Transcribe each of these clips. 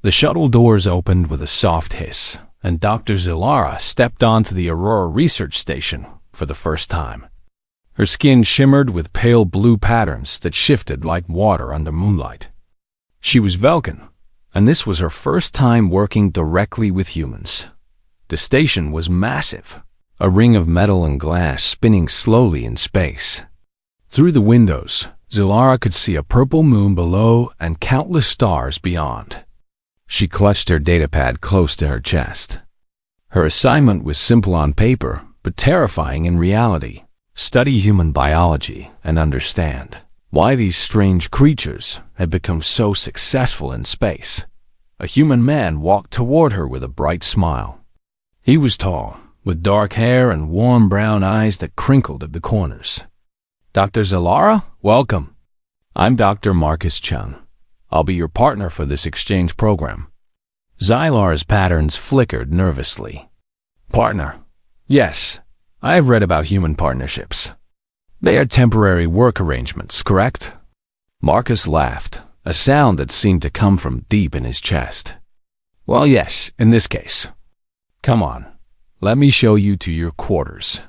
The shuttle doors opened with a soft hiss, and Dr. Zilara stepped onto the Aurora Research Station for the first time. Her skin shimmered with pale blue patterns that shifted like water under moonlight. She was Velkin, and this was her first time working directly with humans. The station was massive, a ring of metal and glass spinning slowly in space. Through the windows, Zilara could see a purple moon below and countless stars beyond. She clutched her datapad close to her chest. Her assignment was simple on paper, but terrifying in reality. Study human biology and understand why these strange creatures had become so successful in space. A human man walked toward her with a bright smile. He was tall, with dark hair and warm brown eyes that crinkled at the corners. Dr. Zilara, welcome. I'm Dr. Marcus Chung. I'll be your partner for this exchange program. Zylar's patterns flickered nervously. Partner? Yes, I have read about human partnerships. They are temporary work arrangements, correct? Marcus laughed, a sound that seemed to come from deep in his chest. Well, yes, in this case. Come on, let me show you to your quarters.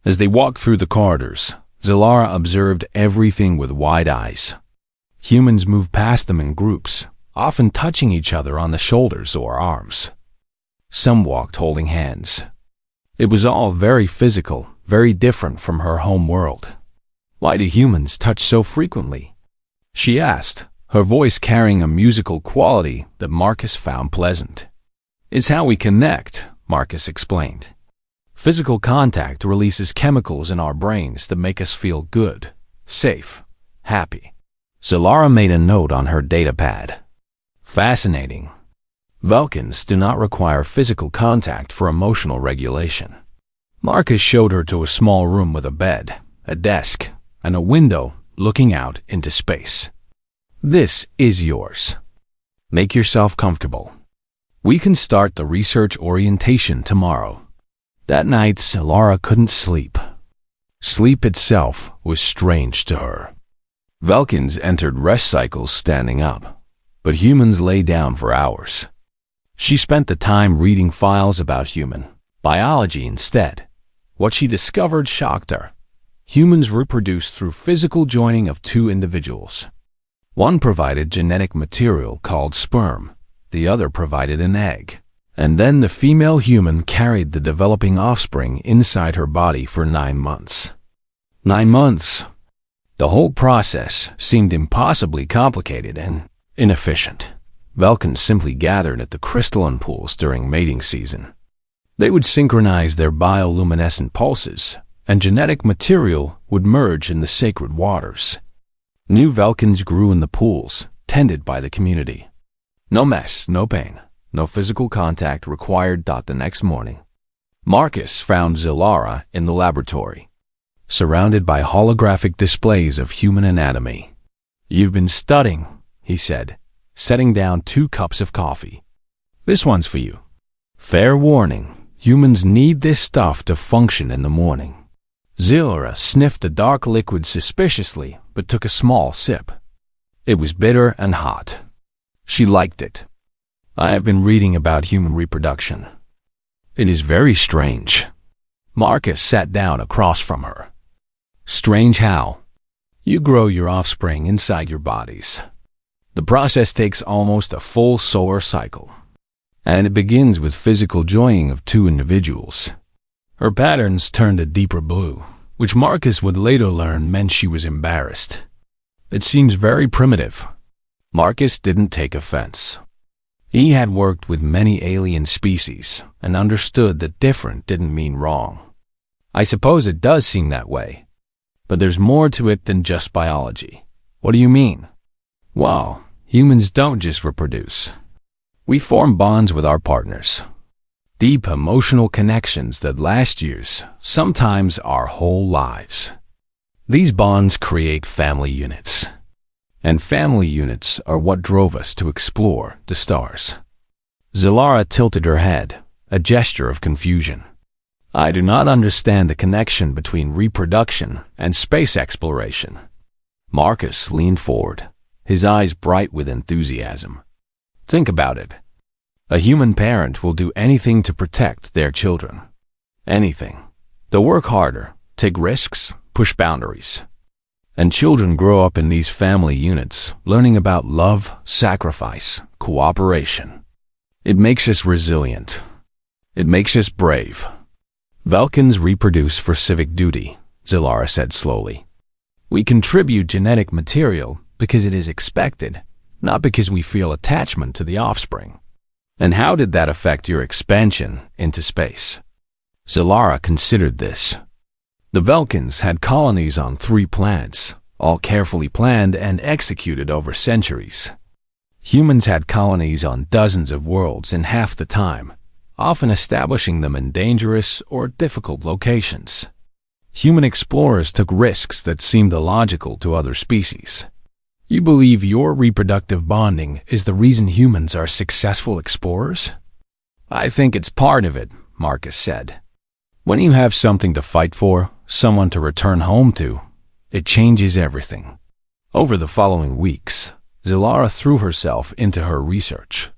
As they walked through the corridors, Zilara observed everything with wide eyes. Humans moved past them in groups, often touching each other on the shoulders or arms. Some walked holding hands. It was all very physical, very different from her home world. Why do humans touch so frequently? She asked, her voice carrying a musical quality that Marcus found pleasant. It's how we connect, Marcus explained. Physical contact releases chemicals in our brains that make us feel good, safe, happy. Zilara made a note on her datapad. Fascinating. Velkins do not require physical contact for emotional regulation. Marcus showed her to a small room with a bed, a desk, and a window looking out into space. This is yours. Make yourself comfortable. We can start the research orientation tomorrow. That night, Zilara couldn't sleep. Sleep itself was strange to her. Velkins entered rest cycles standing up, but humans lay down for hours. She spent the time reading files about human biology instead. What she discovered shocked her. Humans reproduce through physical joining of two individuals. One provided genetic material called sperm, the other provided an egg. And then the female human carried the developing offspring inside her body for 9 months. 9 months! The whole process seemed impossibly complicated and inefficient. Velkins simply gathered at the crystalline pools during mating season. They would synchronize their bioluminescent pulses, and genetic material would merge in the sacred waters. New Velkins grew in the pools, tended by the community. No mess, no pain, no physical contact required. The next morning, Marcus found Zilara in the laboratory, surrounded by holographic displays of human anatomy. You've been studying, he said, setting down 2 cups of coffee. This one's for you. Fair warning, humans need this stuff to function in the morning. Zilara sniffed the dark liquid suspiciously, but took a small sip. It was bitter and hot. She liked it. I have been reading about human reproduction. It is very strange. Marcus sat down across from her. Strange how? You grow your offspring inside your bodies. The process takes almost a full solar cycle, and it begins with physical joining of 2 individuals. Her patterns turned a deeper blue, which Marcus would later learn meant she was embarrassed. It seems very primitive. Marcus didn't take offense. He had worked with many alien species and understood that different didn't mean wrong. I suppose it does seem that way, but there's more to it than just biology. What do you mean? Well, humans don't just reproduce. We form bonds with our partners. Deep emotional connections that last years, sometimes our whole lives. These bonds create family units. And family units are what drove us to explore the stars. Zilara tilted her head, a gesture of confusion. I do not understand the connection between reproduction and space exploration. Marcus leaned forward, his eyes bright with enthusiasm. Think about it. A human parent will do anything to protect their children. Anything. They'll work harder, take risks, push boundaries. And children grow up in these family units, learning about love, sacrifice, cooperation. It makes us resilient. It makes us brave. Vulcans reproduce for civic duty, Zilara said slowly. We contribute genetic material because it is expected, not because we feel attachment to the offspring. And how did that affect your expansion into space? Zilara considered this. The Vulcans had colonies on 3 planets, all carefully planned and executed over centuries. Humans had colonies on dozens of worlds in half the time, often establishing them in dangerous or difficult locations. Human explorers took risks that seemed illogical to other species. You believe your reproductive bonding is the reason humans are successful explorers? I think it's part of it, Marcus said. When you have something to fight for, someone to return home to, it changes everything. Over the following weeks, Zilara threw herself into her research.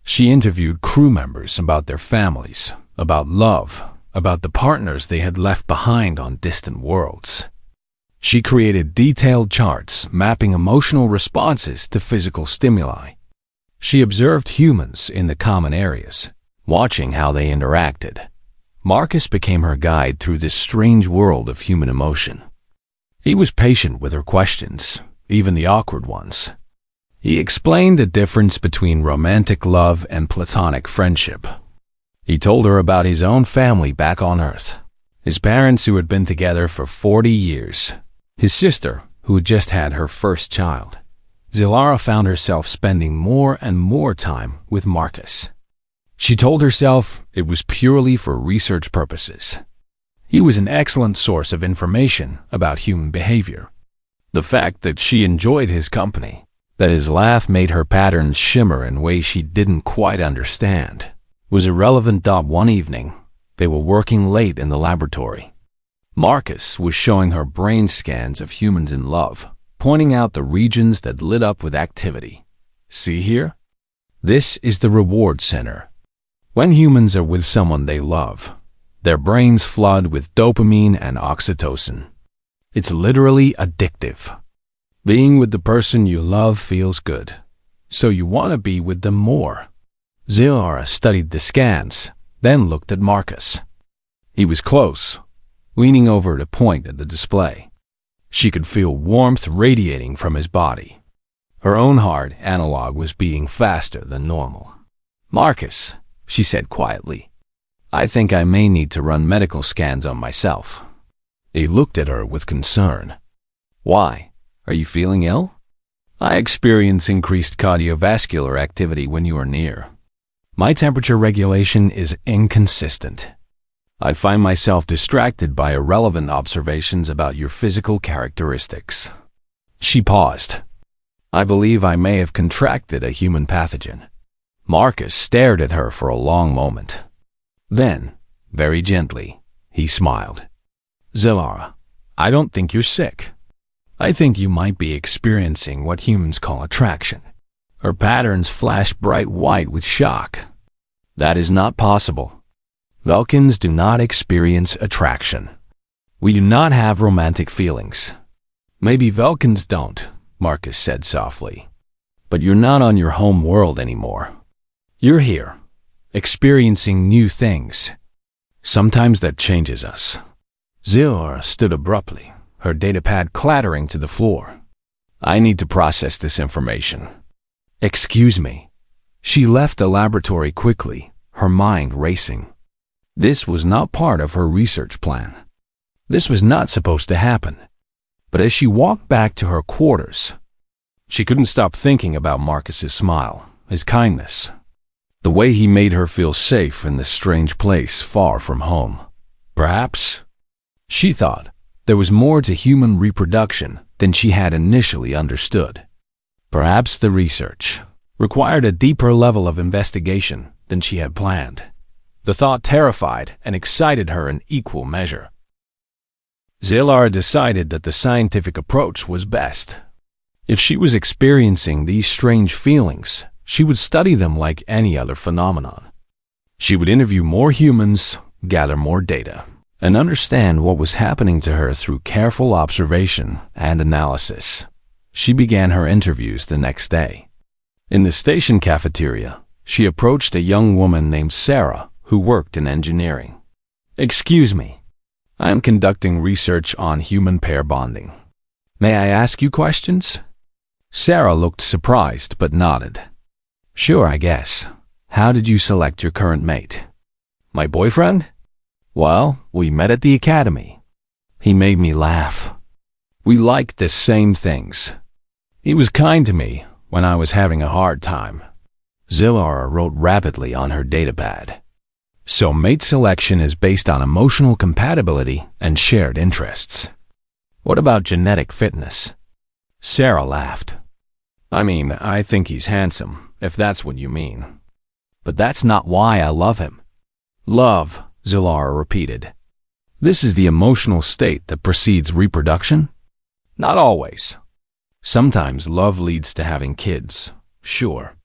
She interviewed crew members about their families, about love, about the partners they had left behind on distant worlds. She created detailed charts mapping emotional responses to physical stimuli. She observed humans in the common areas, watching how they interacted. Marcus became her guide through this strange world of human emotion. He was patient with her questions, even the awkward ones. He explained the difference between romantic love and platonic friendship. He told her about his own family back on Earth, his parents who had been together for 40 years, his sister who had just had her first child. Zilara found herself spending more and more time with Marcus. She told herself it was purely for research purposes. He was an excellent source of information about human behavior. The fact that she enjoyed his company, that his laugh made her patterns shimmer in ways she didn't quite understand, was irrelevant. One evening, they were working late in the laboratory. Marcus was showing her brain scans of humans in love, pointing out the regions that lit up with activity. See here? This is the reward center. When humans are with someone they love, their brains flood with dopamine and oxytocin. It's literally addictive. Being with the person you love feels good, so you want to be with them more. Zilara studied the scans, then looked at Marcus. He was close, leaning over to point at the display. She could feel warmth radiating from his body. Her own heart analog was beating faster than normal. Marcus, she said quietly, I think I may need to run medical scans on myself. He looked at her with concern. Why? Are you feeling ill? I experience increased cardiovascular activity when you are near. My temperature regulation is inconsistent. I find myself distracted by irrelevant observations about your physical characteristics. She paused. I believe I may have contracted a human pathogen. Marcus stared at her for a long moment. Then, very gently, he smiled. Zilara, I don't think you're sick. I think you might be experiencing what humans call attraction. Her patterns flashed bright white with shock. That is not possible. Vulcans do not experience attraction. We do not have romantic feelings. Maybe Vulcans don't, Marcus said softly. But you're not on your home world anymore. You're here, experiencing new things. Sometimes that changes us. Zilara stood abruptly, her datapad clattering to the floor. I need to process this information. Excuse me. She left the laboratory quickly, her mind racing. This was not part of her research plan. This was not supposed to happen. But as she walked back to her quarters, she couldn't stop thinking about Marcus's smile, his kindness, the way he made her feel safe in this strange place far from home. Perhaps, she thought, there was more to human reproduction than she had initially understood. Perhaps the research required a deeper level of investigation than she had planned. The thought terrified and excited her in equal measure. Zilara decided that the scientific approach was best. If she was experiencing these strange feelings, she would study them like any other phenomenon. She would interview more humans, gather more data, and understand what was happening to her through careful observation and analysis. She began her interviews the next day. In the station cafeteria, she approached a young woman named Sarah who worked in engineering. "Excuse me, I am conducting research on human pair bonding. May I ask you questions?" Sarah looked surprised but nodded. "Sure, I guess. How did you select your current mate?" "My boyfriend? Well, we met at the academy. He made me laugh. We liked the same things. He was kind to me when I was having a hard time." Zilara wrote rapidly on her datapad. "So mate selection is based on emotional compatibility and shared interests. What about genetic fitness?" Sarah laughed. "I mean, I think he's handsome, if that's what you mean. But that's not why I love him." "Love," Zilara repeated. "This is the emotional state that precedes reproduction?" "Not always. Sometimes love leads to having kids, sure.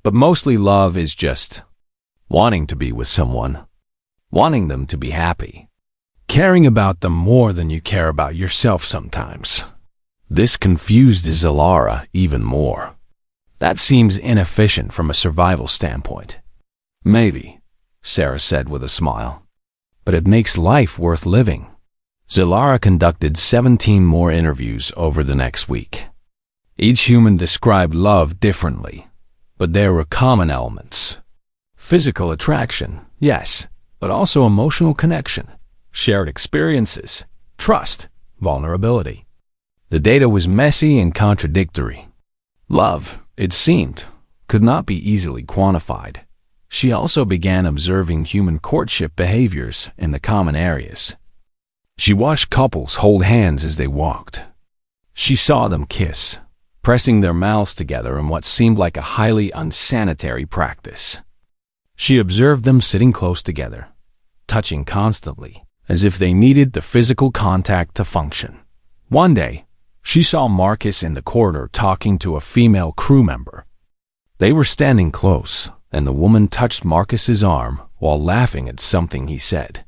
But mostly love is just wanting to be with someone, wanting them to be happy, caring about them more than you care about yourself sometimes." This confused Zilara even more. "That seems inefficient from a survival standpoint." "Maybe," Sarah said with a smile. "But it makes life worth living." Zilara conducted 17 more interviews over the next week. Each human described love differently, but there were common elements. Physical attraction, yes, but also emotional connection, shared experiences, trust, vulnerability. The data was messy and contradictory. Love, it seemed, could not be easily quantified. She also began observing human courtship behaviors in the common areas. She watched couples hold hands as they walked. She saw them kiss, pressing their mouths together in what seemed like a highly unsanitary practice. She observed them sitting close together, touching constantly, as if they needed the physical contact to function. One day, she saw Marcus in the corridor talking to a female crew member. They were standing close, and the woman touched Marcus's arm while laughing at something he said.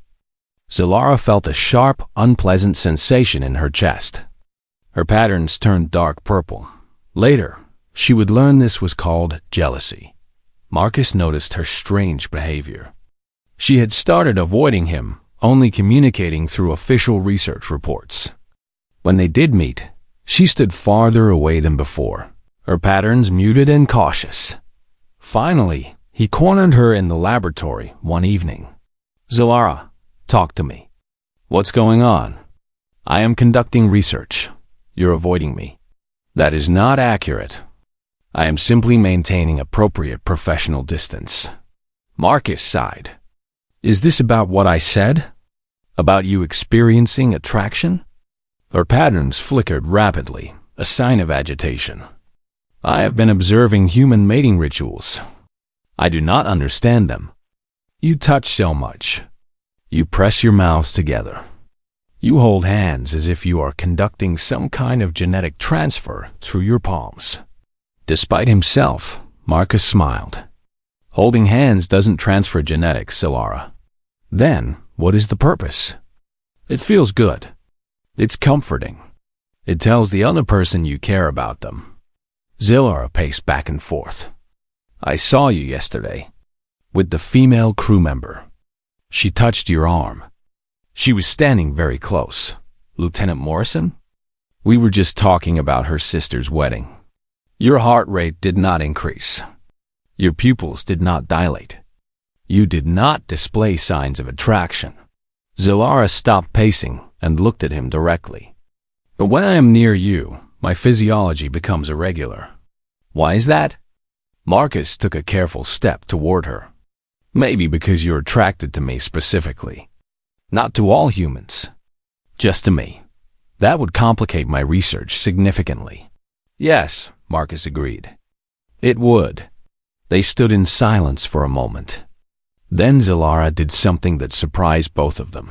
Zilara felt a sharp, unpleasant sensation in her chest. Her patterns turned dark purple. Later, she would learn this was called jealousy. Marcus noticed her strange behavior. She had started avoiding him, only communicating through official research reports. When they did meet, she stood farther away than before, her patterns muted and cautious. Finally, he cornered her in the laboratory one evening. "Zilara, talk to me. What's going on?" "I am conducting research. You're avoiding me." "That is not accurate. I am simply maintaining appropriate professional distance." Marcus sighed. "Is this about what I said? About you experiencing attraction?" Her patterns flickered rapidly, a sign of agitation. "I have been observing human mating rituals. I do not understand them. You touch so much. You press your mouths together. You hold hands as if you are conducting some kind of genetic transfer through your palms." Despite himself, Marcus smiled. "Holding hands doesn't transfer genetics, Zilara." "Then, what is the purpose?" "It feels good. It's comforting. It tells the other person you care about them." Zilara paced back and forth. "I saw you yesterday, with the female crew member. She touched your arm. She was standing very close. Lieutenant Morrison? We were just talking about her sister's wedding. Your heart rate did not increase. Your pupils did not dilate. You did not display signs of attraction." Zilara stopped pacing and looked at him directly. "But when I am near you, my physiology becomes irregular." "Why is that?" Marcus took a careful step toward her. "Maybe because you're attracted to me specifically. Not to all humans. Just to me. That would complicate my research significantly." "Yes," Marcus agreed. "It would." They stood in silence for a moment. Then Zilara did something that surprised both of them.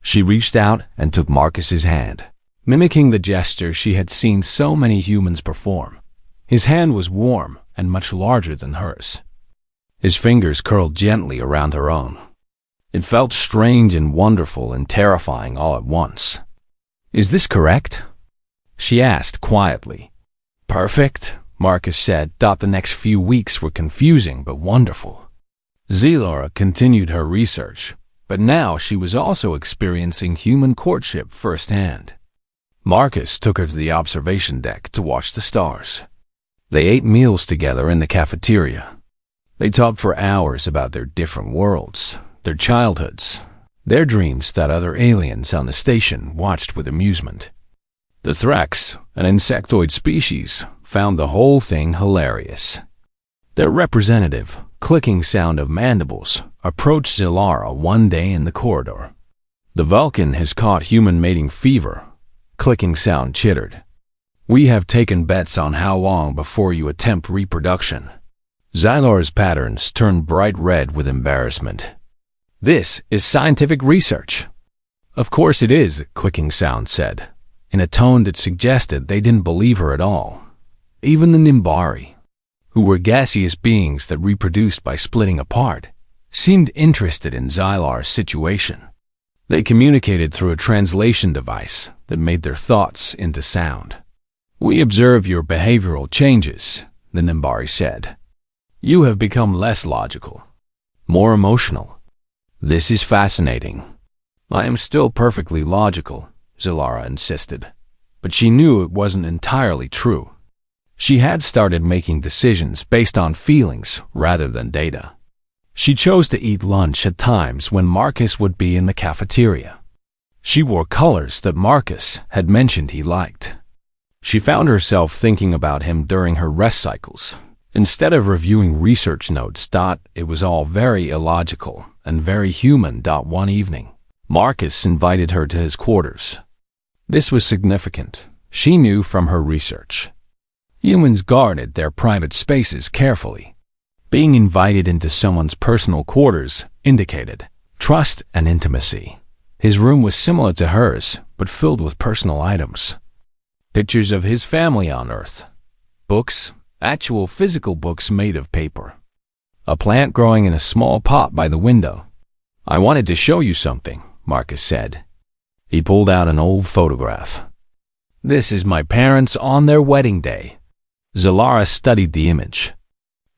She reached out and took Marcus's hand, mimicking the gesture she had seen so many humans perform. His hand was warm and much larger than hers. His fingers curled gently around her own. It felt strange and wonderful and terrifying all at once. "Is this correct?" she asked quietly. "Perfect," Marcus said. The next few weeks were confusing but wonderful. Zalora continued her research, but now she was also experiencing human courtship firsthand. Marcus took her to the observation deck to watch the stars. They ate meals together in the cafeteria. They talked for hours about their different worlds, their childhoods, their dreams that other aliens on the station watched with amusement. The Threx, an insectoid species, found the whole thing hilarious. Their representative, clicking sound of mandibles, approached Zalora one day in the corridor. "The Vulcan has caught human mating fever," clicking sound chittered. "We have taken bets on how long before you attempt reproduction." Xylora's patterns turned bright red with embarrassment. "This is scientific research." "Of course it is," clicking sound said, in a tone that suggested they didn't believe her at all. Even the Nimbari, who were gaseous beings that reproduced by splitting apart, seemed interested in Xylar's situation. They communicated through a translation device that made their thoughts into sound. "We observe your behavioral changes," the Nimbari said. "You have become less logical, more emotional. This is fascinating." "I am still perfectly logical," Zalora insisted, but she knew it wasn't entirely true. She had started making decisions based on feelings rather than data. She chose to eat lunch at times when Marcus would be in the cafeteria. She wore colors that Marcus had mentioned he liked. She found herself thinking about him during her rest cycles. Instead of reviewing research notes, it was all very illogical and very human. One evening, Marcus invited her to his quarters. This was significant, she knew from her research. Humans guarded their private spaces carefully. Being invited into someone's personal quarters indicated trust and intimacy. His room was similar to hers, but filled with personal items. Pictures of his family on Earth. Books, actual physical books made of paper. A plant growing in a small pot by the window. "I wanted to show you something," Marcus said. He pulled out an old photograph. "This is my parents on their wedding day." Zalora studied the image.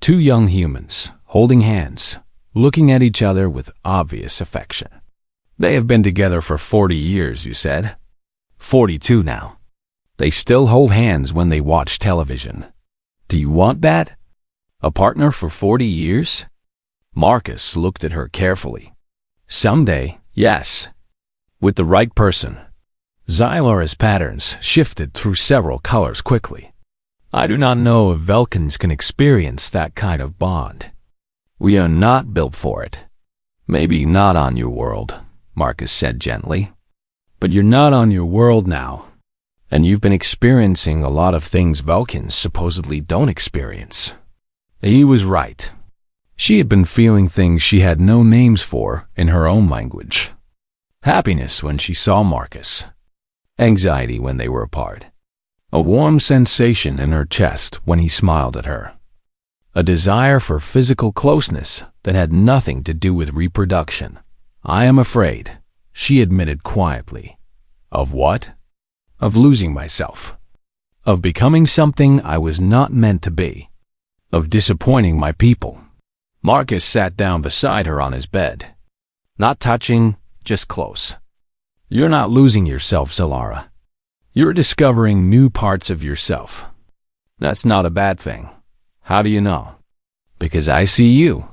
Two young humans, holding hands, looking at each other with obvious affection. "They have been together for 40 years, you said?" 42 now. "They still hold hands when they watch television. Do you want that? A partner for 40 years? Marcus looked at her carefully. "Someday, yes. With the right person." Xylora's patterns shifted through several colors quickly. "I do not know if Vulcans can experience that kind of bond. We are not built for it." "Maybe not on your world," Marcus said gently. "But you're not on your world now, and you've been experiencing a lot of things Vulcans supposedly don't experience." He was right. She had been feeling things she had no names for in her own language. Happiness when she saw Marcus. Anxiety when they were apart. A warm sensation in her chest when he smiled at her. A desire for physical closeness that had nothing to do with reproduction. "I am afraid," she admitted quietly. "Of what?" "Of losing myself. Of becoming something I was not meant to be. Of disappointing my people." Marcus sat down beside her on his bed. Not touching, just close. "You're not losing yourself, Zalora. You're discovering new parts of yourself. That's not a bad thing. How do you know?" "Because I see you.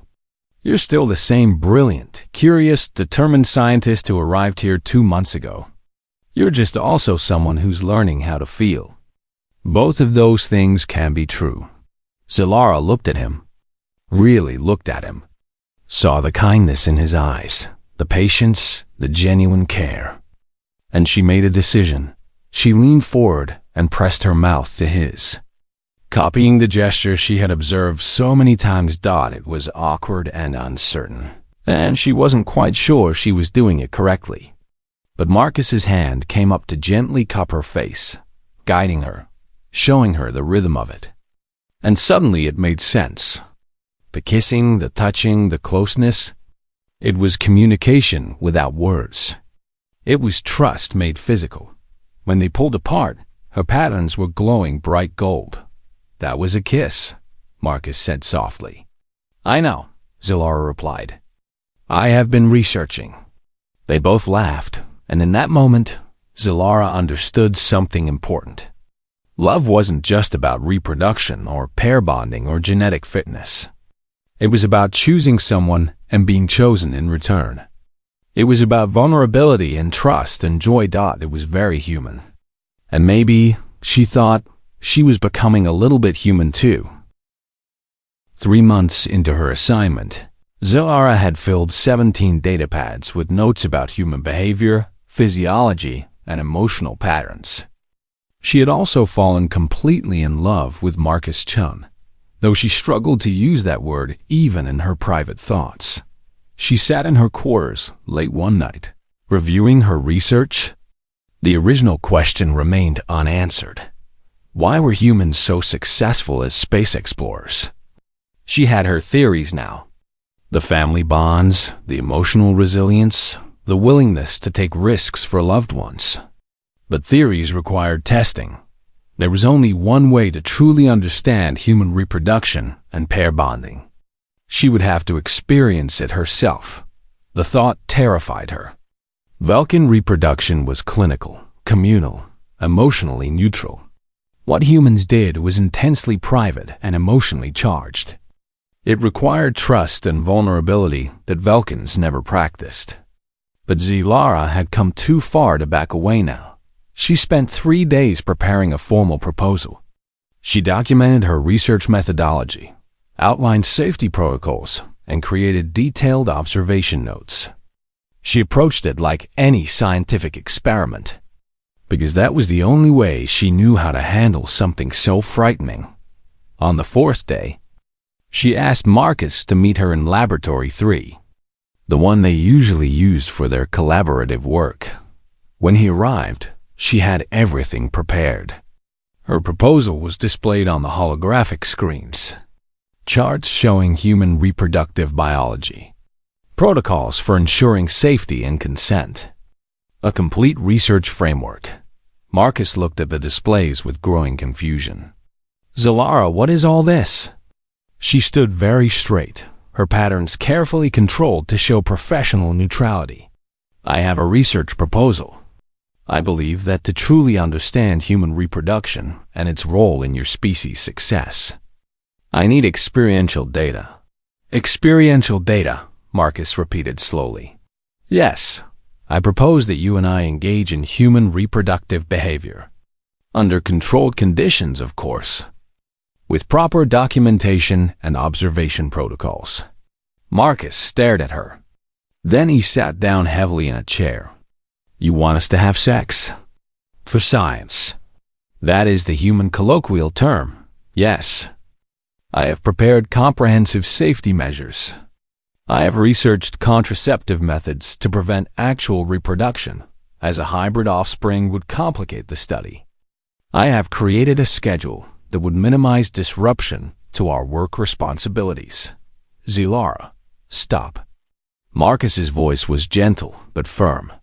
You're still the same brilliant, curious, determined scientist who arrived here 2 months ago. You're just also someone who's learning how to feel. Both of those things can be true." Zalora looked at him. Really looked at him. Saw the kindness in his eyes, the patience, the genuine care. And she made a decision. She leaned forward and pressed her mouth to his. Copying the gesture she had observed so many times. It was awkward and uncertain, and she wasn't quite sure she was doing it correctly. But Marcus's hand came up to gently cup her face, guiding her, showing her the rhythm of it. And suddenly it made sense. The kissing, the touching, the closeness. It was communication without words. It was trust made physical. When they pulled apart, her patterns were glowing bright gold. That was a kiss, Marcus said softly. I know, Zilara replied. I have been researching. They both laughed, and in that moment, Zilara understood something important. Love wasn't just about reproduction or pair bonding or genetic fitness. It was about choosing someone and being chosen in return. It was about vulnerability and trust and joy. It was very human. And maybe, she thought, she was becoming a little bit human too. 3 months into her assignment, Zilara had filled 17 datapads with notes about human behavior, physiology, and emotional patterns. She had also fallen completely in love with Marcus Chun, though she struggled to use that word even in her private thoughts. She sat in her quarters late one night, reviewing her research. The original question remained unanswered. Why were humans so successful as space explorers? She had her theories now. The family bonds, the emotional resilience, the willingness to take risks for loved ones. But theories required testing. There was only one way to truly understand human reproduction and pair bonding. She would have to experience it herself. The thought terrified her. Vulcan reproduction was clinical, communal, emotionally neutral. What humans did was intensely private and emotionally charged. It required trust and vulnerability that Vulcans never practiced. But Zilara had come too far to back away now. She spent 3 days preparing a formal proposal. She documented her research methodology, outlined safety protocols, and created detailed observation notes. She approached it like any scientific experiment, because that was the only way she knew how to handle something so frightening. On the 4th day, she asked Marcus to meet her in Laboratory 3, the one they usually used for their collaborative work. When he arrived, she had everything prepared. Her proposal was displayed on the holographic screens. Charts showing human reproductive biology. Protocols for ensuring safety and consent. A complete research framework. Marcus looked at the displays with growing confusion. Zilara, what is all this? She stood very straight, her patterns carefully controlled to show professional neutrality. I have a research proposal. I believe that to truly understand human reproduction and its role in your species' success, I need experiential data. Experiential data, Marcus repeated slowly. Yes, I propose that you and I engage in human reproductive behavior. Under controlled conditions, of course. With proper documentation and observation protocols. Marcus stared at her. Then he sat down heavily in a chair. You want us to have sex? For science. That is the human colloquial term, yes. I have prepared comprehensive safety measures. I have researched contraceptive methods to prevent actual reproduction, as a hybrid offspring would complicate the study. I have created a schedule that would minimize disruption to our work responsibilities. Zilara, stop. Marcus's voice was gentle but firm.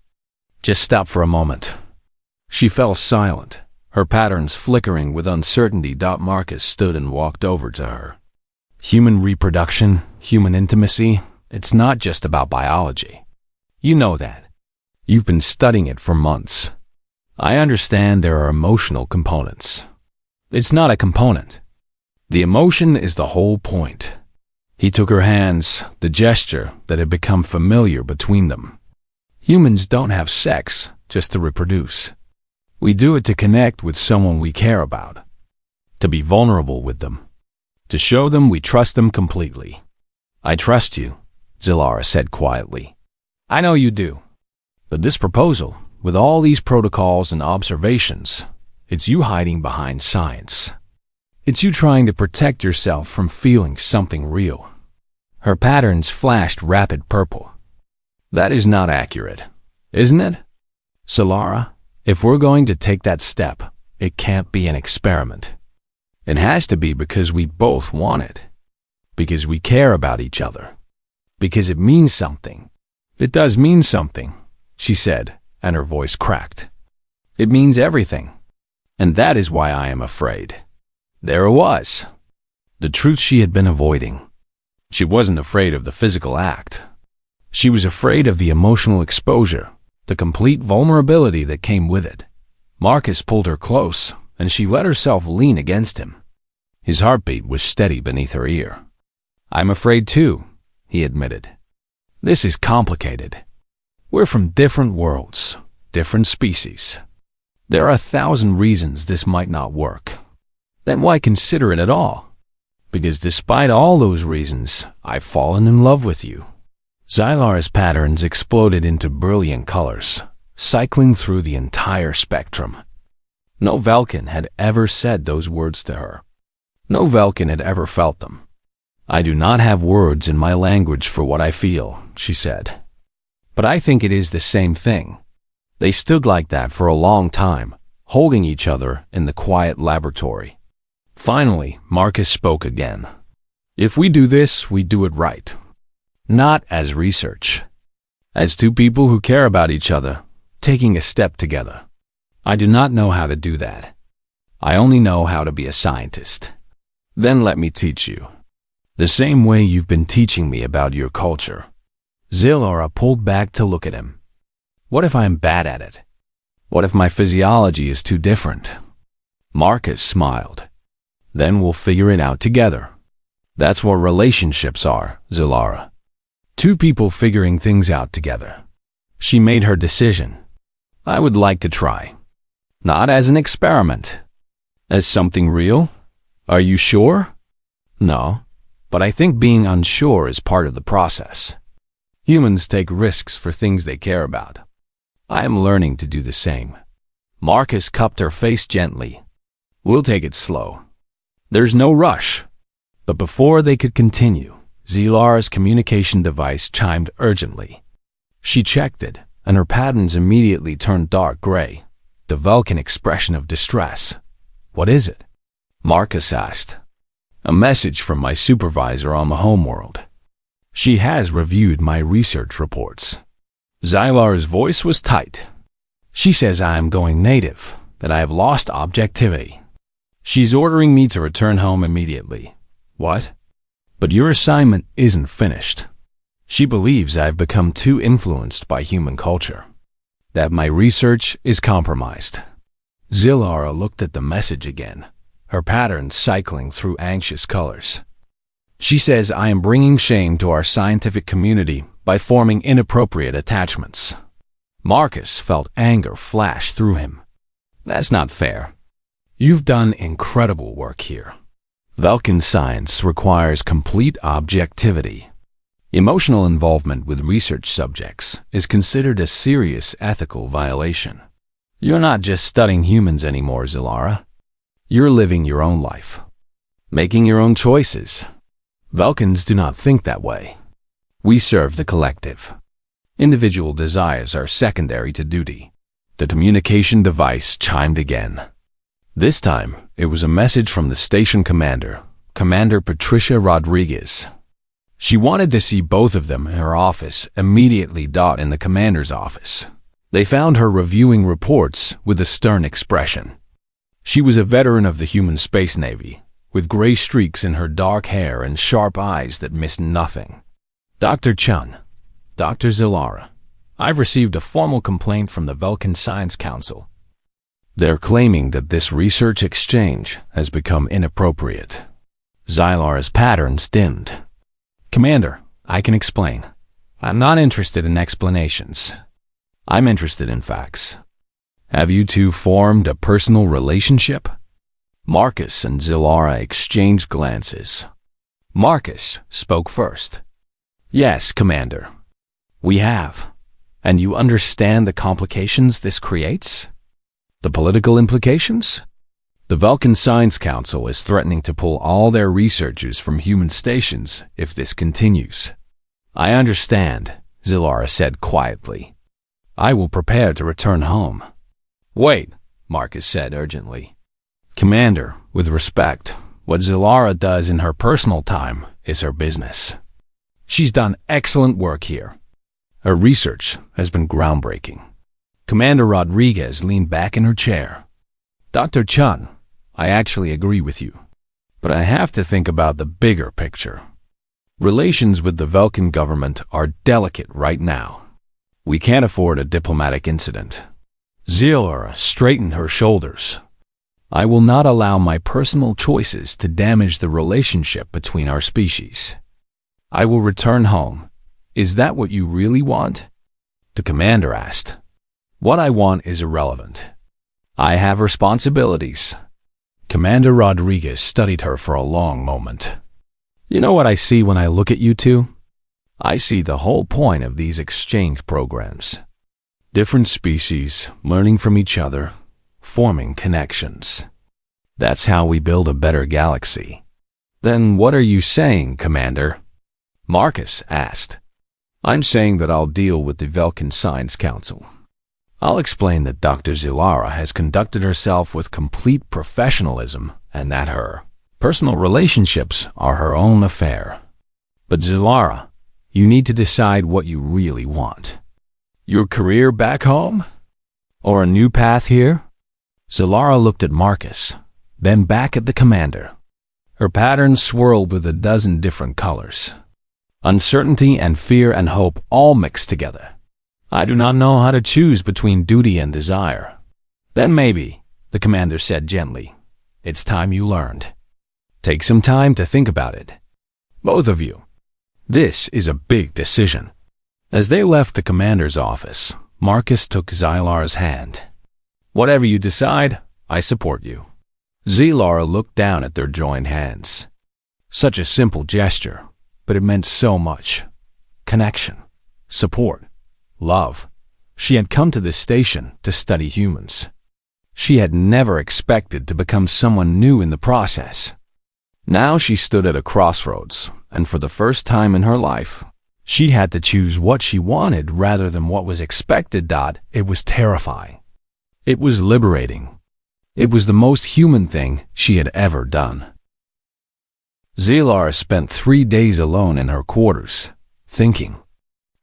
Just stop for a moment. She fell silent, her patterns flickering with uncertainty. Marcus stood and walked over to her. Human reproduction, human intimacy, it's not just about biology. You know that. You've been studying it for months. I understand there are emotional components. It's not a component. The emotion is the whole point. He took her hands, the gesture that had become familiar between them. Humans don't have sex just to reproduce. We do it to connect with someone we care about, to be vulnerable with them, to show them we trust them completely. I trust you, Zilara said quietly. I know you do. But this proposal, with all these protocols and observations, it's you hiding behind science. It's you trying to protect yourself from feeling something real. Her patterns flashed rapid purple. That is not accurate, isn't it? Zilara, if we're going to take that step, it can't be an experiment. It has to be because we both want it. Because we care about each other. Because it means something. It does mean something, she said, and her voice cracked. It means everything. And that is why I am afraid. There it was. The truth she had been avoiding. She wasn't afraid of the physical act. She was afraid of the emotional exposure, the complete vulnerability that came with it. Marcus pulled her close, and she let herself lean against him. His heartbeat was steady beneath her ear. I'm afraid too, he admitted. This is complicated. We're from different worlds, different species. There are 1,000 reasons this might not work. Then why consider it at all? Because despite all those reasons, I've fallen in love with you. Xylara's patterns exploded into brilliant colors, cycling through the entire spectrum. No Velkin had ever said those words to her. No Velkin had ever felt them. I do not have words in my language for what I feel, she said. But I think it is the same thing. They stood like that for a long time, holding each other in the quiet laboratory. Finally, Marcus spoke again. If we do this, we do it right. Not as research. As two people who care about each other, taking a step together. I do not know how to do that. I only know how to be a scientist. Then let me teach you. The same way you've been teaching me about your culture. Zilara pulled back to look at him. What if I'm bad at it? What if my physiology is too different? Marcus smiled. Then we'll figure it out together. That's what relationships are, Zilara. Two people figuring things out together. She made her decision. I would like to try. Not as an experiment. As something real? Are you sure? No, but I think being unsure is part of the process. Humans take risks for things they care about. I am learning to do the same. Marcus cupped her face gently. We'll take it slow. There's no rush. But before they could continue, Zilara's communication device chimed urgently. She checked it, and her patterns immediately turned dark gray, the Vulcan expression of distress. What is it? Marcus asked. A message from my supervisor on the homeworld. She has reviewed my research reports. Xylara's voice was tight. She says I am going native, that I have lost objectivity. She's ordering me to return home immediately. What? But your assignment isn't finished. She believes I've become too influenced by human culture. That my research is compromised. Zilara looked at the message again, her patterns cycling through anxious colors. She says I am bringing shame to our scientific community by forming inappropriate attachments. Marcus felt anger flash through him. That's not fair. You've done incredible work here. Vulcan science requires complete objectivity. Emotional involvement with research subjects is considered a serious ethical violation. You're not just studying humans anymore, Zilara. You're living your own life, making your own choices. Vulcans do not think that way. We serve the collective. Individual desires are secondary to duty. The communication device chimed again. This time, it was a message from the station commander, Commander Patricia Rodriguez. She wanted to see both of them in her office immediately. In the commander's office. They found her reviewing reports with a stern expression. She was a veteran of the human space navy, with gray streaks in her dark hair and sharp eyes that missed nothing. Dr. Chun, Dr. Zilara, I've received a formal complaint from the Vulcan Science Council. They're claiming that this research exchange has become inappropriate. Xylara's patterns dimmed. Commander, I can explain. I'm not interested in explanations. I'm interested in facts. Have you two formed a personal relationship? Marcus and Zilara exchanged glances. Marcus spoke first. Yes, Commander. We have. And you understand the complications this creates? The political implications? The Vulcan Science Council is threatening to pull all their researchers from human stations if this continues. I understand, Zilara said quietly. I will prepare to return home. Wait, Marcus said urgently. Commander, with respect, what Zilara does in her personal time is her business. She's done excellent work here. Her research has been groundbreaking. Commander Rodriguez leaned back in her chair. Dr. Chun, I actually agree with you, but I have to think about the bigger picture. Relations with the Vulcan government are delicate right now. We can't afford a diplomatic incident. Zilara straightened her shoulders. I will not allow my personal choices to damage the relationship between our species. I will return home. Is that what you really want? The commander asked. What I want is irrelevant. I have responsibilities. Commander Rodriguez studied her for a long moment. You know what I see when I look at you two? I see the whole point of these exchange programs. Different species learning from each other, forming connections. That's how we build a better galaxy. Then what are you saying, Commander? Marcus asked. I'm saying that I'll deal with the Vulcan Science Council. I'll explain that Dr. Zilara has conducted herself with complete professionalism and that her personal relationships are her own affair. But Zilara, you need to decide what you really want. Your career back home? Or a new path here? Zilara looked at Marcus, then back at the commander. Her pattern swirled with a dozen different colors. Uncertainty and fear and hope all mixed together. I do not know how to choose between duty and desire. Then maybe, the commander said gently, it's time you learned. Take some time to think about it. Both of you. This is a big decision. As they left the commander's office, Marcus took Zilara's hand. Whatever you decide, I support you. Zilara looked down at their joined hands. Such a simple gesture, but it meant so much. Connection, support, love. She had come to this station to study humans. She had never expected to become someone new in the process. Now she stood at a crossroads, and for the first time in her life, she had to choose what she wanted rather than what was expected. It was terrifying. It was liberating. It was the most human thing she had ever done. Zilara spent 3 days alone in her quarters, thinking.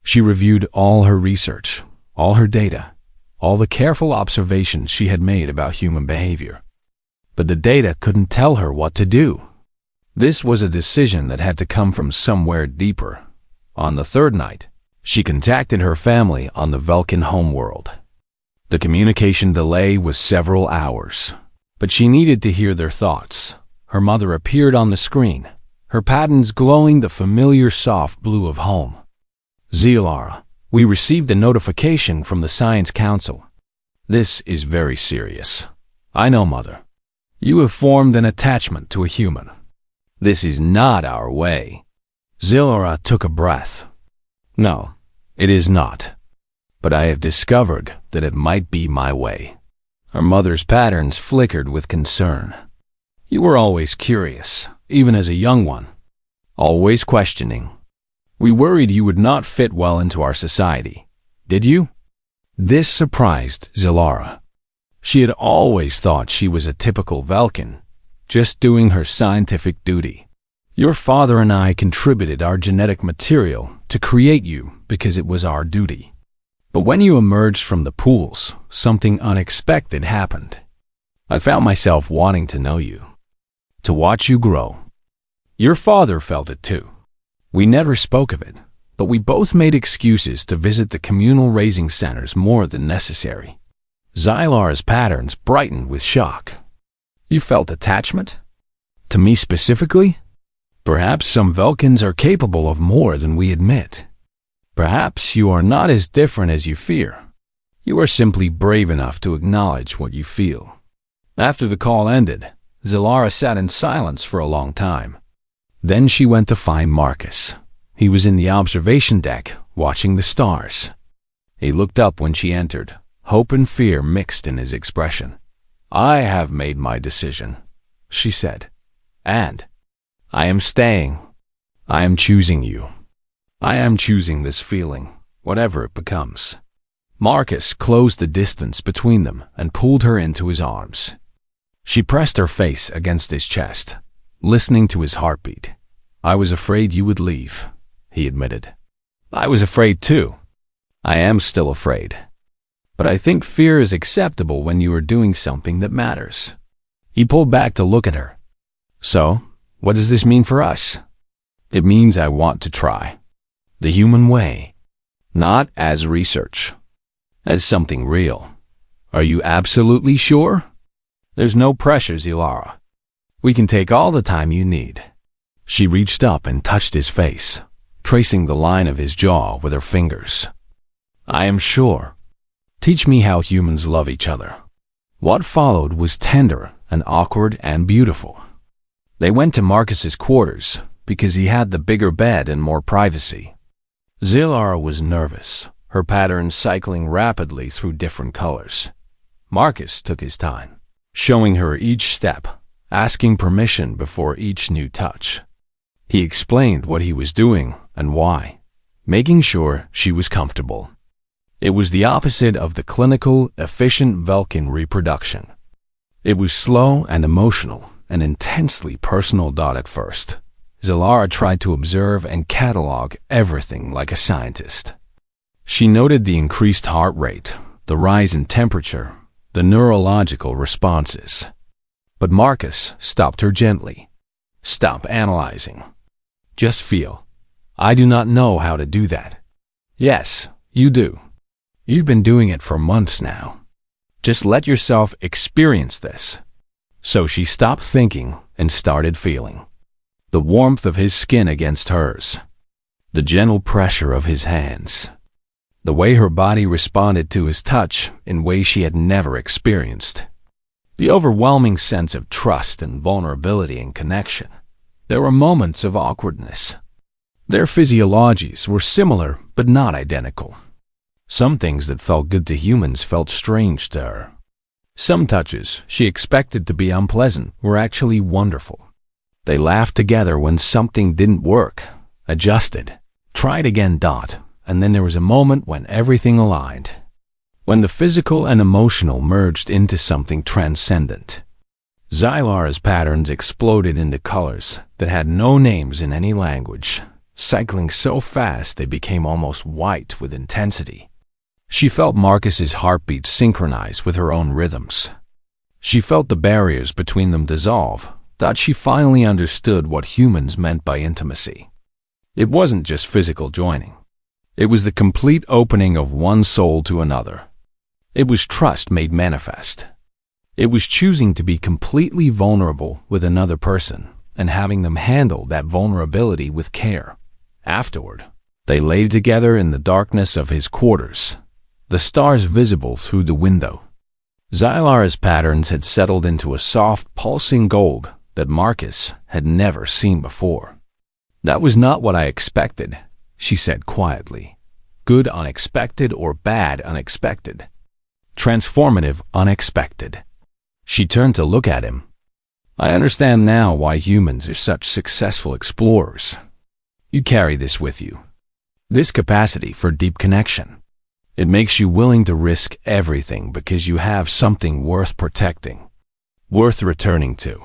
She reviewed all her research, all her data, all the careful observations she had made about human behavior. But the data couldn't tell her what to do. This was a decision that had to come from somewhere deeper. On the third night, she contacted her family on the Vulcan homeworld. The communication delay was several hours, but she needed to hear their thoughts. Her mother appeared on the screen, her patterns glowing the familiar soft blue of home. Zilara, we received a notification from the Science Council. This is very serious. I know, Mother. You have formed an attachment to a human. This is not our way. Zilara took a breath. No, it is not. But I have discovered that it might be my way. Her mother's patterns flickered with concern. You were always curious, even as a young one. Always questioning. We worried you would not fit well into our society. Did you? This surprised Zilara. She had always thought she was a typical Vulcan, just doing her scientific duty. Your father and I contributed our genetic material to create you because it was our duty. But when you emerged from the pools, something unexpected happened. I found myself wanting to know you, to watch you grow. Your father felt it too. We never spoke of it, but we both made excuses to visit the communal raising centers more than necessary. Zilara's patterns brightened with shock. You felt attachment? To me specifically? Perhaps some Vulcans are capable of more than we admit. Perhaps you are not as different as you fear. You are simply brave enough to acknowledge what you feel. After the call ended, Zilara sat in silence for a long time. Then she went to find Marcus. He was in the observation deck, watching the stars. He looked up when she entered, hope and fear mixed in his expression. I have made my decision, she said. And I am staying. I am choosing you. I am choosing this feeling, whatever it becomes. Marcus closed the distance between them and pulled her into his arms. She pressed her face against his chest, listening to his heartbeat. "I was afraid you would leave," he admitted. "I was afraid too. I am still afraid. But I think fear is acceptable when you are doing something that matters." He pulled back to look at her. "So, what does this mean for us?" "It means I want to try. The human way. Not as research. As something real. Are you absolutely sure?" "There's no pressure, Zilara. We can take all the time you need." She reached up and touched his face, tracing the line of his jaw with her fingers. "I am sure. Teach me how humans love each other." What followed was tender and awkward and beautiful. They went to Marcus's quarters because he had the bigger bed and more privacy. Zilara was nervous, her patterns cycling rapidly through different colors. Marcus took his time, showing her each step, asking permission before each new touch. He explained what he was doing and why, making sure she was comfortable. It was the opposite of the clinical, efficient Vulcan reproduction. It was slow and emotional and intensely personal. At first, Zilara tried to observe and catalog everything like a scientist. She noted the increased heart rate, the rise in temperature, the neurological responses. But Marcus stopped her gently. "Stop analyzing. Just feel. I do not know how to do that." "Yes, you do. You've been doing it for months now. Just let yourself experience this." So she stopped thinking and started feeling. The warmth of his skin against hers. The gentle pressure of his hands. The way her body responded to his touch in ways she had never experienced. The overwhelming sense of trust and vulnerability and connection. There were moments of awkwardness. Their physiologies were similar but not identical. Some things that felt good to humans felt strange to her. Some touches she expected to be unpleasant were actually wonderful. They laughed together when something didn't work, adjusted, tried again. And then there was a moment when everything aligned. When the physical and emotional merged into something transcendent. Zilara's patterns exploded into colors that had no names in any language, cycling so fast they became almost white with intensity. She felt Marcus's heartbeat synchronize with her own rhythms. She felt the barriers between them dissolve. Thought she finally understood what humans meant by intimacy. It wasn't just physical joining. It was the complete opening of one soul to another. It was trust made manifest. It was choosing to be completely vulnerable with another person and having them handle that vulnerability with care. Afterward, they lay together in the darkness of his quarters, the stars visible through the window. Zilara's patterns had settled into a soft, pulsing gold that Marcus had never seen before. "That was not what I expected," she said quietly. "Good unexpected or bad unexpected. Transformative unexpected." She turned to look at him. "I understand now why humans are such successful explorers. You carry this with you. This capacity for deep connection. It makes you willing to risk everything because you have something worth protecting, worth returning to."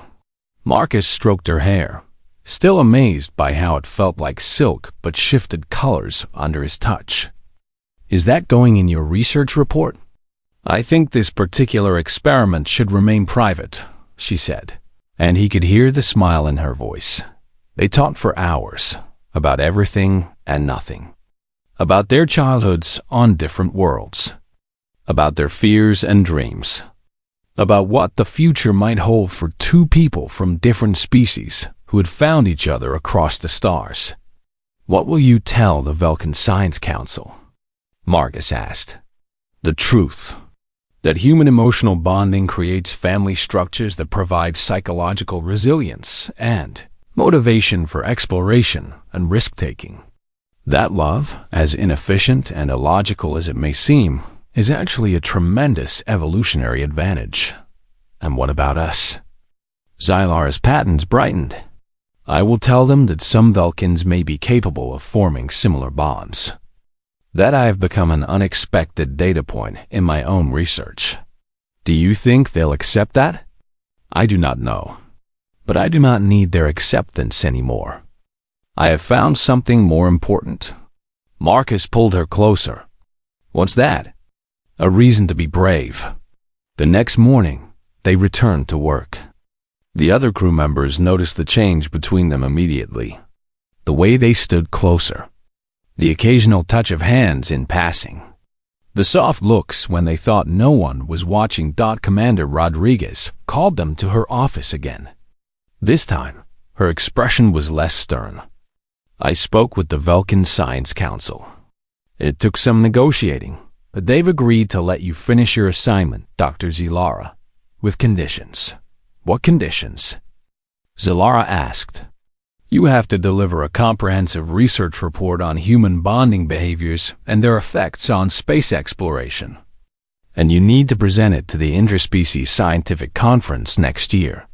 Marcus stroked her hair, still amazed by how it felt like silk but shifted colors under his touch. "Is that going in your research report?" "I think this particular experiment should remain private," she said, and he could hear the smile in her voice. They talked for hours, about everything and nothing. About their childhoods on different worlds. About their fears and dreams. About what the future might hold for two people from different species who had found each other across the stars. "What will you tell the Vulcan Science Council?" Marcus asked. "The truth. That human emotional bonding creates family structures that provide psychological resilience and motivation for exploration and risk-taking. That love, as inefficient and illogical as it may seem, is actually a tremendous evolutionary advantage. And what about us?" Zilara's patterns brightened. "I will tell them that some Vulcans may be capable of forming similar bonds. That I have become an unexpected data point in my own research. Do you think they'll accept that?" I do not know. But I do not need their acceptance anymore. I have found something more important. Marcus pulled her closer. What's that? A reason to be brave. The next morning, they returned to work. The other crew members noticed the change between them immediately. The way they stood closer. The occasional touch of hands in passing. The soft looks when they thought no one was watching. Commander Rodriguez called them to her office again. This time, her expression was less stern. I spoke with the Vulcan Science Council. It took some negotiating, but they've agreed to let you finish your assignment, Dr. Zilara, with conditions. What conditions? Zilara asked. You have to deliver a comprehensive research report on human bonding behaviors and their effects on space exploration. And you need to present it to the Interspecies Scientific Conference next year.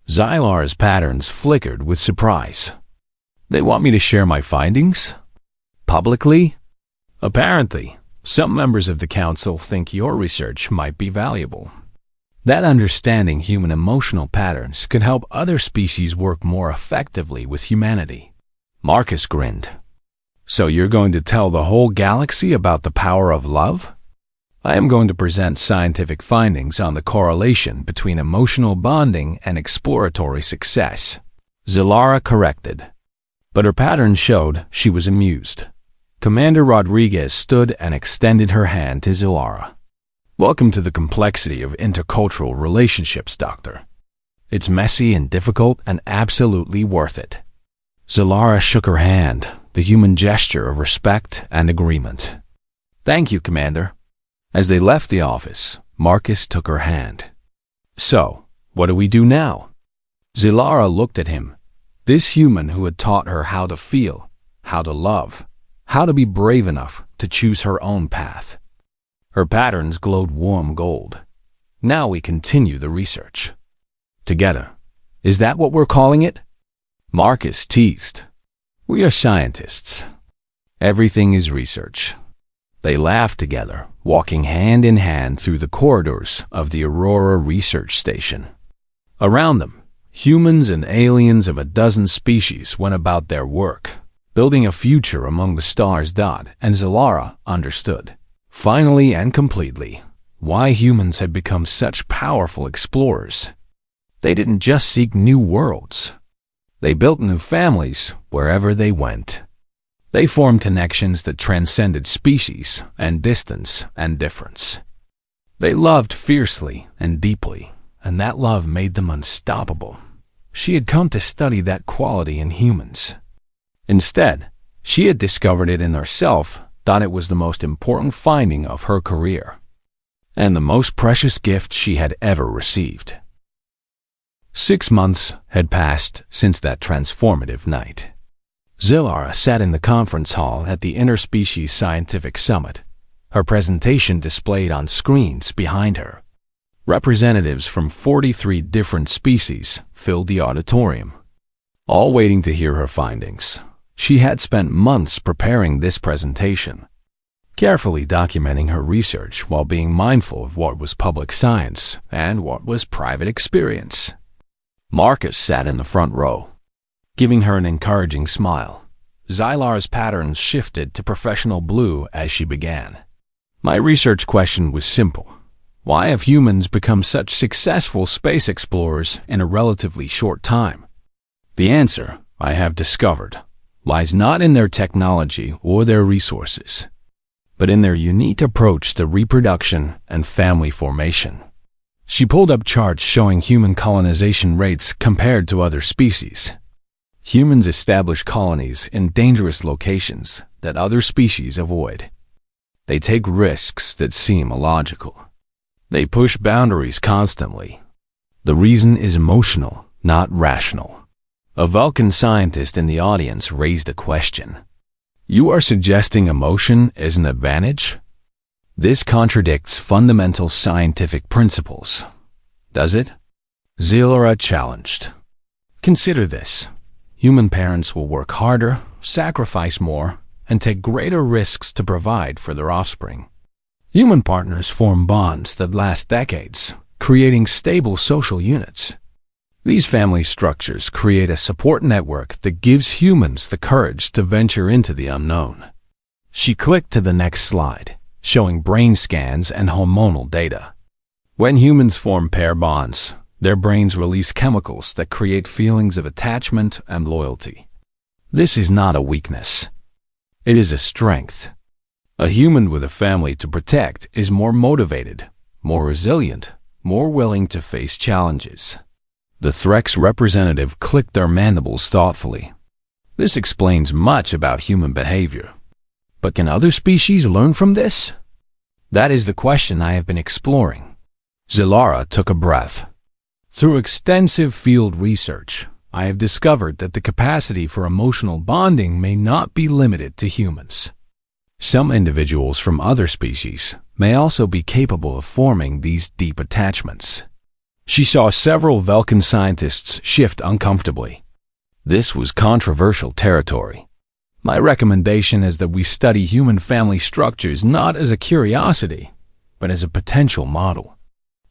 Zilara's patterns flickered with surprise. They want me to share my findings? Publicly? Apparently, some members of the council think your research might be valuable. That understanding human emotional patterns could help other species work more effectively with humanity. Marcus grinned. So you're going to tell the whole galaxy about the power of love? I am going to present scientific findings on the correlation between emotional bonding and exploratory success. Zilara corrected. But her pattern showed she was amused. Commander Rodriguez stood and extended her hand to Zilara. Welcome to the complexity of intercultural relationships, Doctor. It's messy and difficult and absolutely worth it. Zilara shook her hand, the human gesture of respect and agreement. Thank you, Commander. As they left the office, Marcus took her hand. So, what do we do now? Zilara looked at him, this human who had taught her how to feel, how to love, how to be brave enough to choose her own path. Her patterns glowed warm gold. Now we continue the research. Together. Is that what we're calling it? Marcus teased. We are scientists. Everything is research. They laughed together, walking hand in hand through the corridors of the Aurora Research Station. Around them, humans and aliens of a dozen species went about their work, building a future among the stars. And Zilara understood, finally and completely, why humans had become such powerful explorers. They didn't just seek new worlds. They built new families wherever they went. They formed connections that transcended species and distance and difference. They loved fiercely and deeply, and that love made them unstoppable. She had come to study that quality in humans. Instead, she had discovered it in herself, thought it was the most important finding of her career, and the most precious gift she had ever received. 6 months had passed since that transformative night. Zilara sat in the conference hall at the Interspecies Scientific Summit, her presentation displayed on screens behind her. Representatives from 43 different species filled the auditorium, all waiting to hear her findings. She had spent months preparing this presentation, carefully documenting her research while being mindful of what was public science and what was private experience. Marcus sat in the front row, giving her an encouraging smile. Zilara's patterns shifted to professional blue as she began. My research question was simple. Why have humans become such successful space explorers in a relatively short time? The answer, I have discovered, lies not in their technology or their resources, but in their unique approach to reproduction and family formation. She pulled up charts showing human colonization rates compared to other species. Humans establish colonies in dangerous locations that other species avoid. They take risks that seem illogical. They push boundaries constantly. The reason is emotional, not rational. A Vulcan scientist in the audience raised a question. You are suggesting emotion is an advantage? This contradicts fundamental scientific principles, does it? Zilara challenged. Consider this. Human parents will work harder, sacrifice more, and take greater risks to provide for their offspring. Human partners form bonds that last decades, creating stable social units. These family structures create a support network that gives humans the courage to venture into the unknown. She clicked to the next slide, showing brain scans and hormonal data. When humans form pair bonds, their brains release chemicals that create feelings of attachment and loyalty. This is not a weakness. It is a strength. A human with a family to protect is more motivated, more resilient, more willing to face challenges. The Threx representative clicked their mandibles thoughtfully. This explains much about human behavior. But can other species learn from this? That is the question I have been exploring. Zilara took a breath. Through extensive field research, I have discovered that the capacity for emotional bonding may not be limited to humans. Some individuals from other species may also be capable of forming these deep attachments. She saw several Vulcan scientists shift uncomfortably. This was controversial territory. My recommendation is that we study human family structures not as a curiosity, but as a potential model.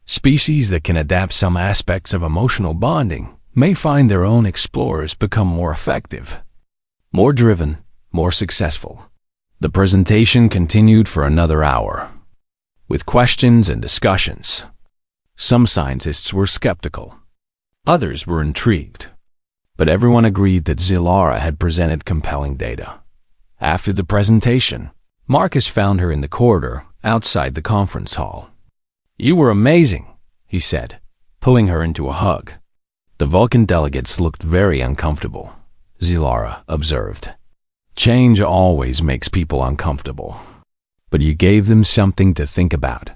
Species that can adapt some aspects of emotional bonding may find their own explorers become more effective, more driven, more successful. The presentation continued for another hour, with questions and discussions. Some scientists were skeptical. Others were intrigued. But everyone agreed that Zilara had presented compelling data. After the presentation, Marcus found her in the corridor outside the conference hall. "You were amazing," he said, pulling her into a hug. The Vulcan delegates looked very uncomfortable, Zilara observed. Change always makes people uncomfortable. But you gave them something to think about.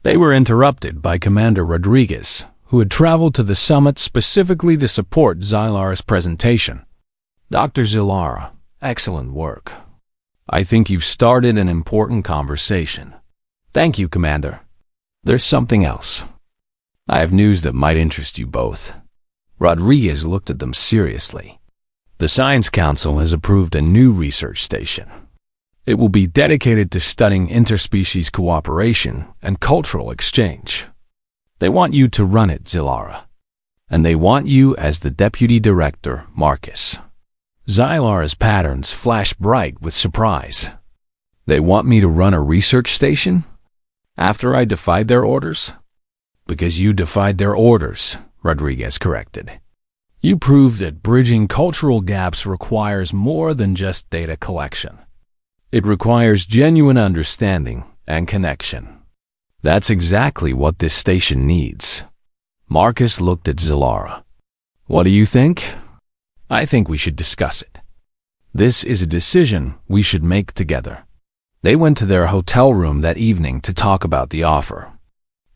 They were interrupted by Commander Rodriguez, who had traveled to the summit specifically to support Zilara's presentation. "Dr. Zilara, excellent work. I think you've started an important conversation." "Thank you, Commander. There's something else. I have news that might interest you both." Rodriguez looked at them seriously. The Science Council has approved a new research station. It will be dedicated to studying interspecies cooperation and cultural exchange. They want you to run it, Zilara. And they want you as the deputy director, Marcus. Zilara's patterns flashed bright with surprise. They want me to run a research station? After I defied their orders? Because you defied their orders, Rodriguez corrected. You proved that bridging cultural gaps requires more than just data collection. It requires genuine understanding and connection. That's exactly what this station needs. Marcus looked at Zilara. What do you think? I think we should discuss it. This is a decision we should make together. They went to their hotel room that evening to talk about the offer.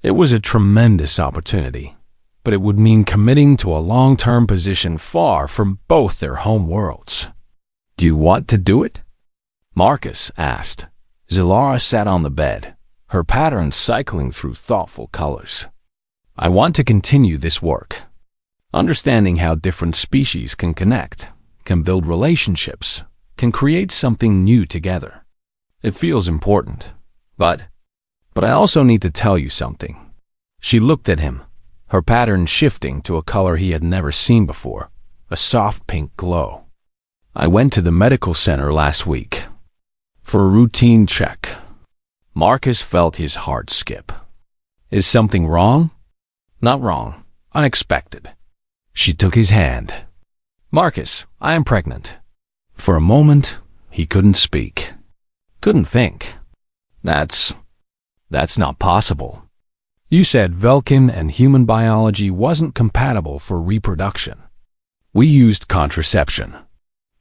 It was a tremendous opportunity, but it would mean committing to a long-term position far from both their home worlds. Do you want to do it? Marcus asked. Zilara sat on the bed, her patterns cycling through thoughtful colors. I want to continue this work. Understanding how different species can connect, can build relationships, can create something new together. It feels important, but I also need to tell you something. She looked at him, her pattern shifting to a color he had never seen before, a soft pink glow. I went to the medical center last week for a routine check. Marcus felt his heart skip. Is something wrong? Not wrong. Unexpected. She took his hand. Marcus, I am pregnant. For a moment, he couldn't speak. Couldn't think. That's not possible. You said Vulcan and human biology wasn't compatible for reproduction. We used contraception.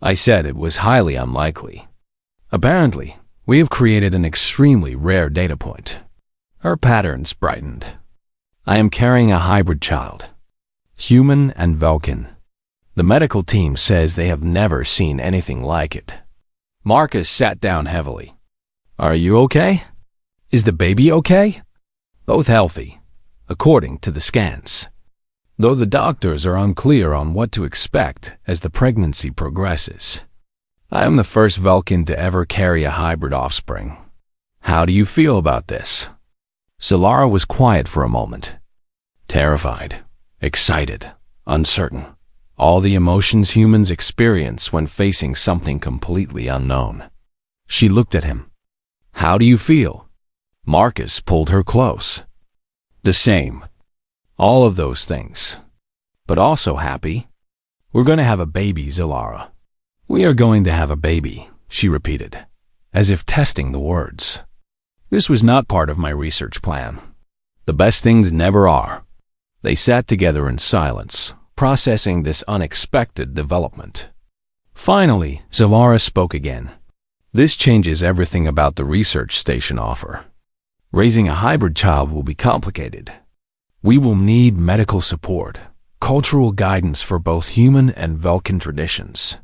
I said it was highly unlikely. Apparently, we have created an extremely rare data point. Her patterns brightened. I am carrying a hybrid child, human and Vulcan. The medical team says they have never seen anything like it. Marcus sat down heavily. Are you okay? Is the baby okay? Both healthy, according to the scans. Though the doctors are unclear on what to expect as the pregnancy progresses. I am the first Vulcan to ever carry a hybrid offspring. How do you feel about this? Zilara was quiet for a moment. Terrified, excited, uncertain, all the emotions humans experience when facing something completely unknown. She looked at him. "How do you feel?" Marcus pulled her close. "The same. All of those things. But also happy. We're going to have a baby, Zilara." "We are going to have a baby," she repeated, as if testing the words. "This was not part of my research plan. The best things never are." They sat together in silence, processing this unexpected development. Finally, Zilara spoke again. "This changes everything about the research station offer. Raising a hybrid child will be complicated. We will need medical support, cultural guidance for both human and Vulcan traditions,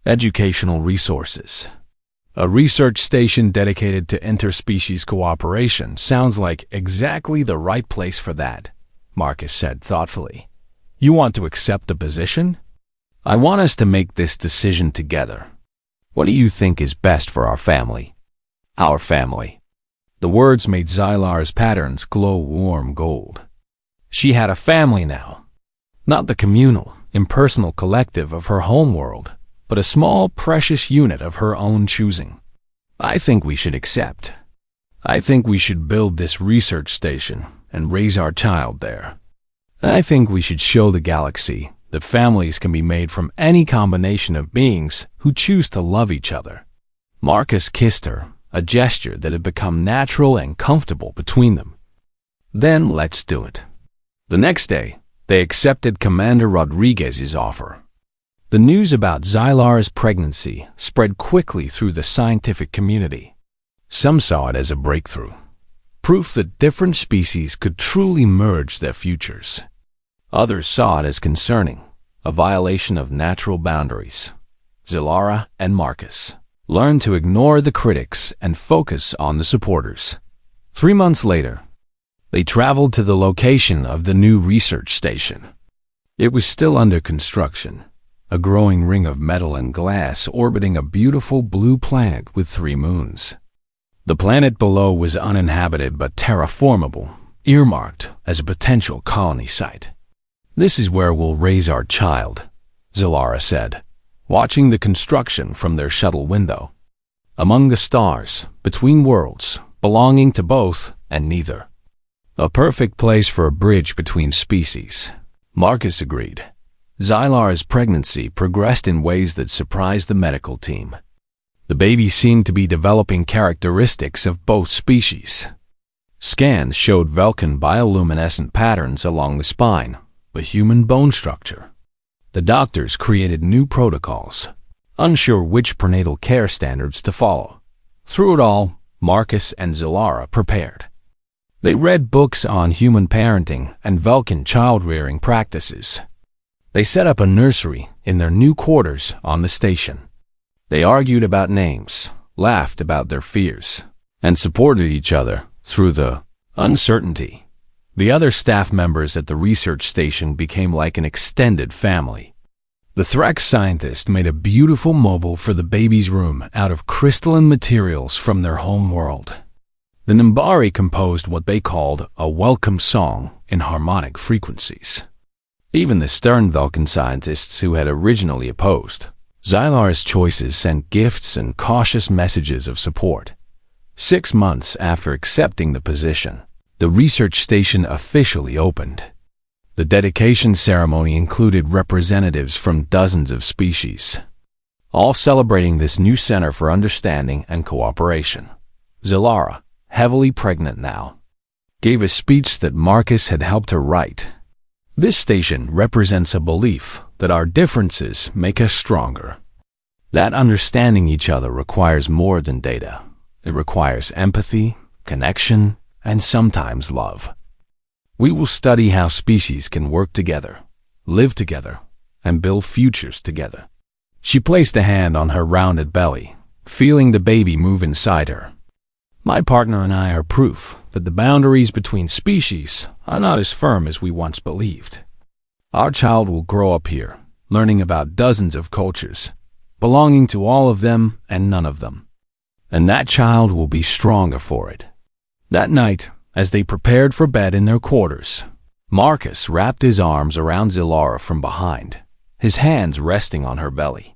educational resources. A research station dedicated to interspecies cooperation sounds like exactly the right place for that," Marcus said thoughtfully. "You want to accept the position?" "I want us to make this decision together. What do you think is best for our family?" "Our family." The words made Xylara's patterns glow warm gold. She had a family now. Not the communal, impersonal collective of her homeworld, but a small, precious unit of her own choosing. "I think we should accept. I think we should build this research station and raise our child there. I think we should show the galaxy that families can be made from any combination of beings who choose to love each other." Marcus kissed her, a gesture that had become natural and comfortable between them. "Then let's do it." The next day, they accepted Commander Rodriguez's offer. The news about Xylara's pregnancy spread quickly through the scientific community. Some saw it as a breakthrough, proof that different species could truly merge their futures. Others saw it as concerning, a violation of natural boundaries. Zilara and Marcus learned to ignore the critics and focus on the supporters. 3 months later, they traveled to the location of the new research station. It was still under construction, a growing ring of metal and glass orbiting a beautiful blue planet with 3 moons. The planet below was uninhabited but terraformable, earmarked as a potential colony site. "This is where we'll raise our child," Zilara said, watching the construction from their shuttle window. "Among the stars, between worlds, belonging to both and neither. A perfect place for a bridge between species," Marcus agreed. Xylara's pregnancy progressed in ways that surprised the medical team. The baby seemed to be developing characteristics of both species. Scans showed Vulcan bioluminescent patterns along the spine, but human bone structure. The doctors created new protocols, unsure which prenatal care standards to follow. Through it all, Marcus and Zilara prepared. They read books on human parenting and Vulcan child-rearing practices. They set up a nursery in their new quarters on the station. They argued about names, laughed about their fears, and supported each other through the uncertainty. The other staff members at the research station became like an extended family. The Thrax scientist made a beautiful mobile for the baby's room out of crystalline materials from their home world. The Nimbari composed what they called a welcome song in harmonic frequencies. Even the stern Vulcan scientists who had originally opposed Xylara's choices sent gifts and cautious messages of support. 6 months after accepting the position, the research station officially opened. The dedication ceremony included representatives from dozens of species, all celebrating this new center for understanding and cooperation. Zilara, heavily pregnant now, gave a speech that Marcus had helped her write. "This station represents a belief that our differences make us stronger. That understanding each other requires more than data. It requires empathy, connection, and sometimes love. We will study how species can work together, live together, and build futures together." She placed a hand on her rounded belly, feeling the baby move inside her. "My partner and I are proof that the boundaries between species are not as firm as we once believed. Our child will grow up here, learning about dozens of cultures, belonging to all of them and none of them. And that child will be stronger for it." That night, as they prepared for bed in their quarters, Marcus wrapped his arms around Zilara from behind, his hands resting on her belly.